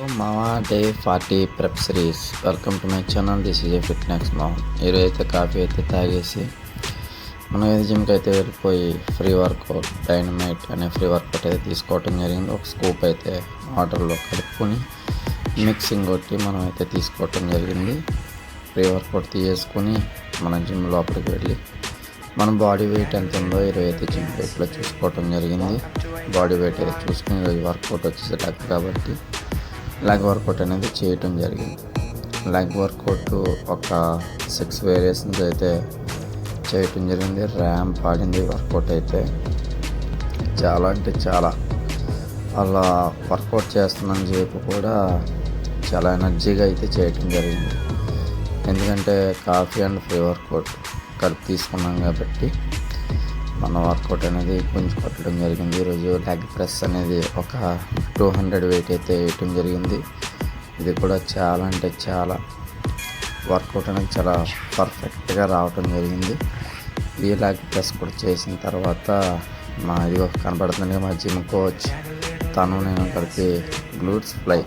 మావా day 40 prep series. Welcome to my channel. This is a fitness mom. ఈరోజు అయితే coffee అయితే తాగేసి మనం అయితే జిమ్కి అయితే వెళ్ళిపోయి ఫ్రీ వర్కౌట్ డైనమైట్ అనే ఫ్రీ వర్కౌట్ అయితే తీసుకోవటం జరిగింది. ఒక స్కూప్ అయితే వాటర్లో కలుపుకొని మిక్సింగ్ కొట్టి మనం అయితే తీసుకోవటం జరిగింది. ఫ్రీ వర్కౌట్ తీసుకొని మన జిమ్ లోపలికి వెళ్ళి మన బాడీ వెయిట్ ఎంత ఉందో ఈరోజు అయితే జిమ్ వెయిట్లో చూసుకోవటం జరిగింది. బాడీ వెయిట్ అయితే చూసుకుని ఈరోజు వర్కౌట్ వచ్చేసి లెగ్ కాబట్టి లెగ్ వర్కౌట్ అనేది చేయటం జరిగింది. లెగ్ వర్కౌట్ ఒక 6 వేరియేషన్స్ అయితే చేయటం జరిగింది. ర్యాంప్ ఆడింది వర్కౌట్ అయితే చాలా అంటే చాలా అలా వర్కౌట్ చేస్తున్నాను చెప్పి కూడా చాలా ఎనర్జీగా అయితే చేయటం జరిగింది. ఎందుకంటే కాఫీ అండ్ ఫ్రీ వర్కౌట్ కలిపి తీసుకున్నాం కాబట్టి మన వర్కౌట్ అనేది కొంచెం కొట్టడం జరిగింది. ఈరోజు లెగ్ ప్రెస్ అనేది ఒక 200 వెయిట్ అయితే వేయటం జరిగింది. ఇది కూడా చాలా అంటే చాలా వర్కౌట్ అనేది చాలా పర్ఫెక్ట్గా రావటం జరిగింది. ఈ లెగ్ ప్రెస్ కూడా చేసిన తర్వాత మా ఇది కనపడుతుంది మా జిమ్ కోచ్ తను నేను కలిపి గ్లూట్స్ ఫ్లై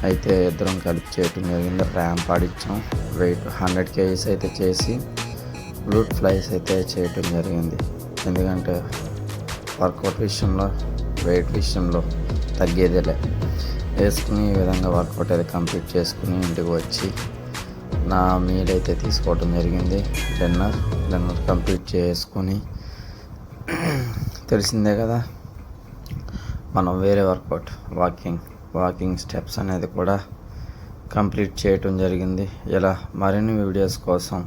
అయితే ఇద్దరం కలిపి చేయటం జరిగింది. ర్యాంప్ ఆడిచ్చాం. వెయిట్ 100 kgs అయితే చేసి గ్లూట్ ఫ్లైస్ అయితే చేయటం జరిగింది. ఎందుకంటే వర్కౌట్ విషయంలో వెయిట్ విషయంలో తగ్గేదేలే వేసుకుని ఈ విధంగా వర్కౌట్ అయితే కంప్లీట్ చేసుకుని ఇంటికి వచ్చి నా మీల్ అయితే తీసుకోవటం జరిగింది. డిన్నర్ కంప్లీట్ చేసుకొని తెలిసిందే కదా మనం వేరే వర్కౌట్ వాకింగ్ స్టెప్స్ అనేది కూడా కంప్లీట్ చేయటం జరిగింది. ఇలా మరిన్ని వీడియోస్ కోసం